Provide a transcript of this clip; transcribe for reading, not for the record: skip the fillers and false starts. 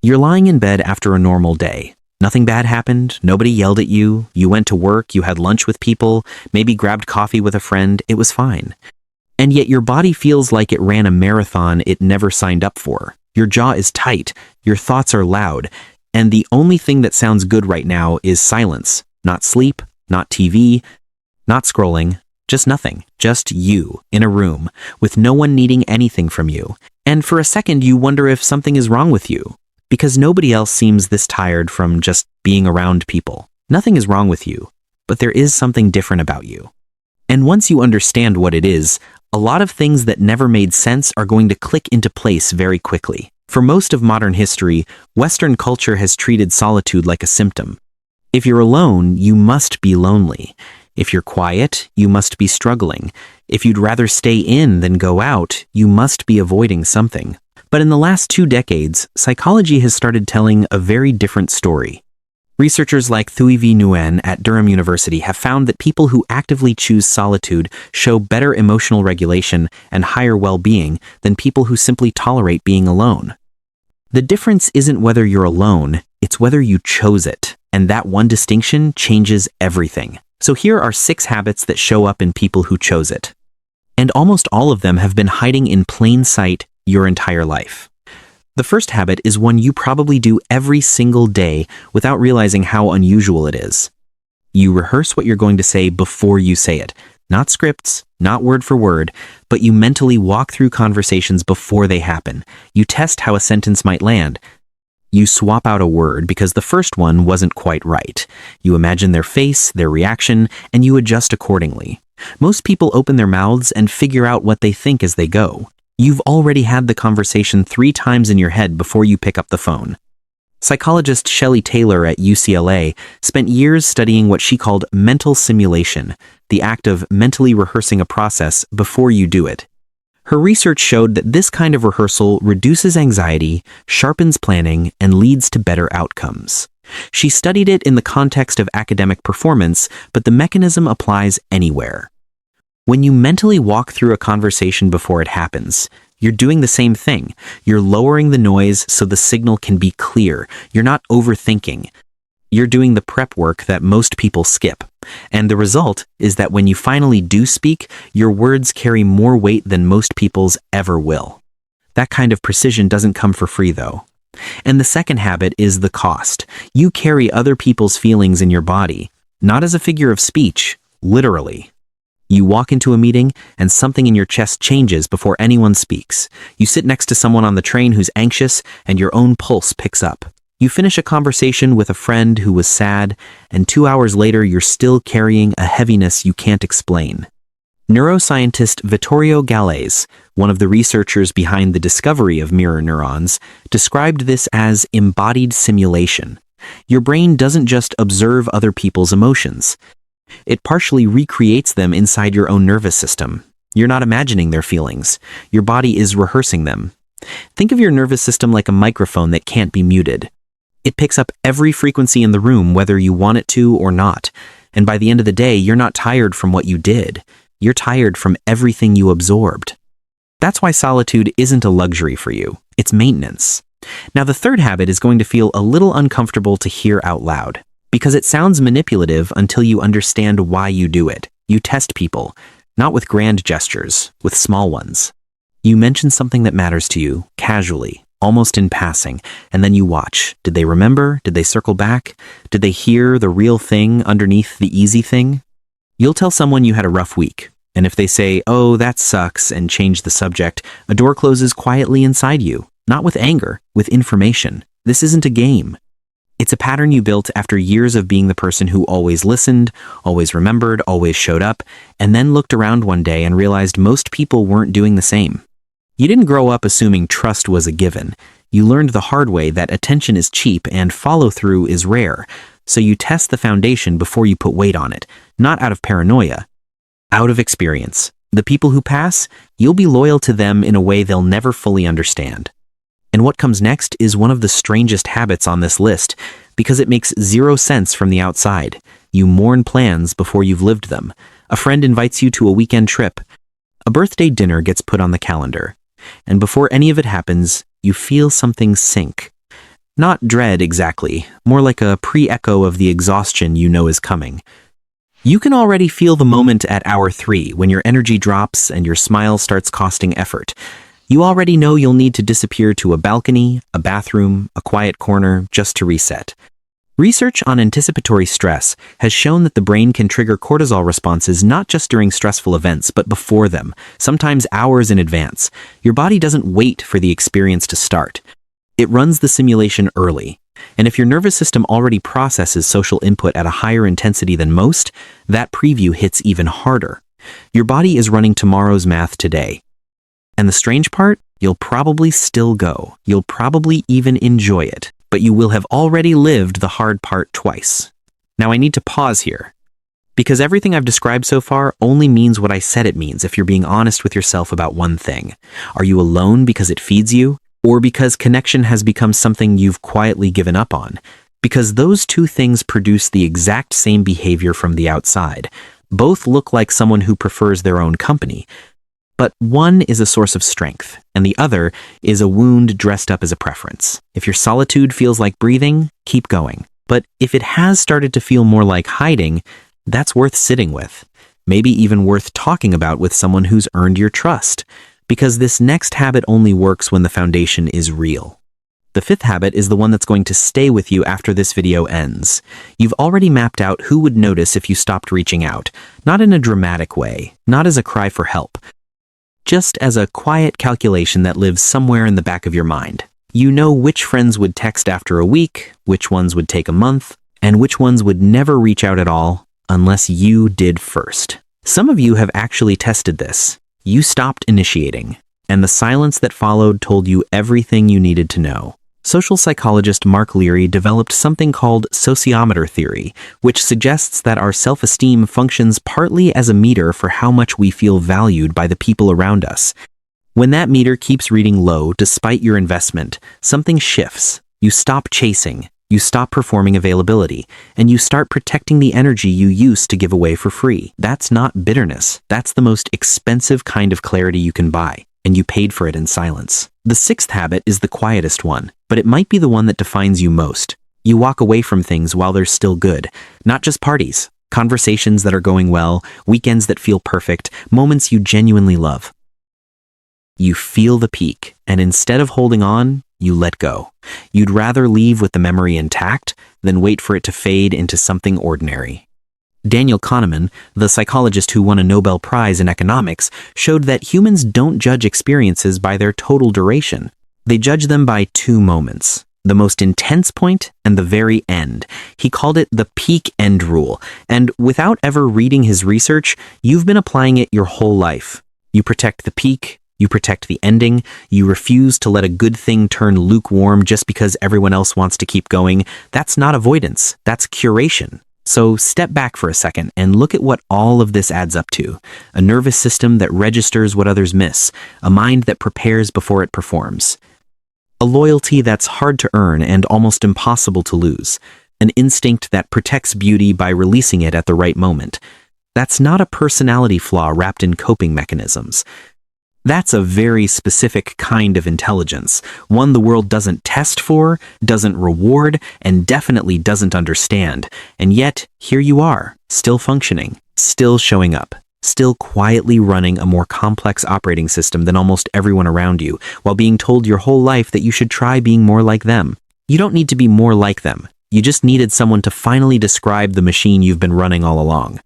You're lying in bed after a normal day. Nothing bad happened, nobody yelled at you, you went to work, you had lunch with people, maybe grabbed coffee with a friend, it was fine. And yet your body feels like it ran a marathon it never signed up for. Your jaw is tight, your thoughts are loud, and the only thing that sounds good right now is silence. Not sleep, not TV, not scrolling, just nothing. Just you, in a room, with no one needing anything from you. And for a second you wonder if something is wrong with you, because nobody else seems this tired from just being around people. Nothing is wrong with you, but there is something different about you. And once you understand what it is, a lot of things that never made sense are going to click into place very quickly. For most of modern history, Western culture has treated solitude like a symptom. If you're alone, you must be lonely. If you're quiet, you must be struggling. If you'd rather stay in than go out, you must be avoiding something. But in the last 2 decades, psychology has started telling a very different story. Researchers like Thuy V. Nguyen at Durham University have found that people who actively choose solitude show better emotional regulation and higher well-being than people who simply tolerate being alone. The difference isn't whether you're alone, it's whether you chose it, and that one distinction changes everything. So here are 6 habits that show up in people who chose it. And almost all of them have been hiding in plain sight your entire life. The first habit is one you probably do every single day without realizing how unusual it is. You rehearse what you're going to say before you say it. Not scripts, not word for word, but you mentally walk through conversations before they happen. You test how a sentence might land. You swap out a word because the first one wasn't quite right. You imagine their face, their reaction, and you adjust accordingly. Most people open their mouths and figure out what they think as they go. You've already had the conversation 3 times in your head before you pick up the phone. Psychologist Shelley Taylor at UCLA spent years studying what she called mental simulation, the act of mentally rehearsing a process before you do it. Her research showed that this kind of rehearsal reduces anxiety, sharpens planning, and leads to better outcomes. She studied it in the context of academic performance, but the mechanism applies anywhere. When you mentally walk through a conversation before it happens, you're doing the same thing. You're lowering the noise so the signal can be clear. You're not overthinking. You're doing the prep work that most people skip. And the result is that when you finally do speak, your words carry more weight than most people's ever will. That kind of precision doesn't come for free, though. And the second habit is the cost. You carry other people's feelings in your body, not as a figure of speech, literally. You walk into a meeting and something in your chest changes before anyone speaks. You sit next to someone on the train who's anxious and your own pulse picks up. You finish a conversation with a friend who was sad, and 2 hours later you're still carrying a heaviness you can't explain. Neuroscientist Vittorio Gallese, one of the researchers behind the discovery of mirror neurons, described this as embodied simulation. Your brain doesn't just observe other people's emotions. It partially recreates them inside your own nervous system. You're not imagining their feelings. Your body is rehearsing them. Think of your nervous system like a microphone that can't be muted. It picks up every frequency in the room whether you want it to or not. And by the end of the day, you're not tired from what you did. You're tired from everything you absorbed. That's why solitude isn't a luxury for you. It's maintenance. Now, the third habit is going to feel a little uncomfortable to hear out loud, because it sounds manipulative until you understand why you do it. You test people, not with grand gestures, with small ones. You mention something that matters to you, casually, almost in passing, and then you watch. Did they remember? Did they circle back? Did they hear the real thing underneath the easy thing? You'll tell someone you had a rough week, and if they say, "Oh, that sucks," and change the subject, a door closes quietly inside you, not with anger, with information. This isn't a game. It's a pattern you built after years of being the person who always listened, always remembered, always showed up, and then looked around one day and realized most people weren't doing the same. You didn't grow up assuming trust was a given. You learned the hard way that attention is cheap and follow-through is rare, so you test the foundation before you put weight on it, not out of paranoia, out of experience. The people who pass, you'll be loyal to them in a way they'll never fully understand. And what comes next is one of the strangest habits on this list, because it makes zero sense from the outside. You mourn plans before you've lived them. A friend invites you to a weekend trip. A birthday dinner gets put on the calendar. And before any of it happens, you feel something sink. Not dread exactly, more like a pre-echo of the exhaustion you know is coming. You can already feel the moment at hour 3 when your energy drops and your smile starts costing effort. You already know you'll need to disappear to a balcony, a bathroom, a quiet corner just to reset. Research on anticipatory stress has shown that the brain can trigger cortisol responses not just during stressful events, but before them, sometimes hours in advance. Your body doesn't wait for the experience to start. It runs the simulation early. And if your nervous system already processes social input at a higher intensity than most, that preview hits even harder. Your body is running tomorrow's math today. And the strange part? You'll probably still go. You'll probably even enjoy it. But you will have already lived the hard part twice. Now I need to pause here, because everything I've described so far only means what I said it means if you're being honest with yourself about one thing. Are you alone because it feeds you, or because connection has become something you've quietly given up on? Because those two things produce the exact same behavior from the outside. Both look like someone who prefers their own company. But one is a source of strength, and the other is a wound dressed up as a preference. If your solitude feels like breathing, keep going. But if it has started to feel more like hiding, that's worth sitting with. Maybe even worth talking about with someone who's earned your trust. Because this next habit only works when the foundation is real. The 5th habit is the one that's going to stay with you after this video ends. You've already mapped out who would notice if you stopped reaching out. Not in a dramatic way, not as a cry for help. Just as a quiet calculation that lives somewhere in the back of your mind. You know which friends would text after a week, which ones would take a month, and which ones would never reach out at all unless you did first. Some of you have actually tested this. You stopped initiating, and the silence that followed told you everything you needed to know. Social psychologist Mark Leary developed something called sociometer theory, which suggests that our self-esteem functions partly as a meter for how much we feel valued by the people around us. When that meter keeps reading low despite your investment, something shifts. You stop chasing, you stop performing availability, and you start protecting the energy you used to give away for free. That's not bitterness. That's the most expensive kind of clarity you can buy, and you paid for it in silence. The 6th habit is the quietest one, but it might be the one that defines you most. You walk away from things while they're still good, not just parties, conversations that are going well, weekends that feel perfect, moments you genuinely love. You feel the peak, and instead of holding on, you let go. You'd rather leave with the memory intact than wait for it to fade into something ordinary. Daniel Kahneman, the psychologist who won a Nobel Prize in economics, showed that humans don't judge experiences by their total duration. They judge them by 2 moments, the most intense point and the very end. He called it the peak end rule, and without ever reading his research, you've been applying it your whole life. You protect the peak, you protect the ending, you refuse to let a good thing turn lukewarm just because everyone else wants to keep going. That's not avoidance, that's curation. So step back for a second and look at what all of this adds up to. A nervous system that registers what others miss, a mind that prepares before it performs. A loyalty that's hard to earn and almost impossible to lose. An instinct that protects beauty by releasing it at the right moment. That's not a personality flaw wrapped in coping mechanisms. That's a very specific kind of intelligence, one the world doesn't test for, doesn't reward, and definitely doesn't understand. And yet, here you are, still functioning, still showing up, still quietly running a more complex operating system than almost everyone around you, while being told your whole life that you should try being more like them. You don't need to be more like them. You just needed someone to finally describe the machine you've been running all along.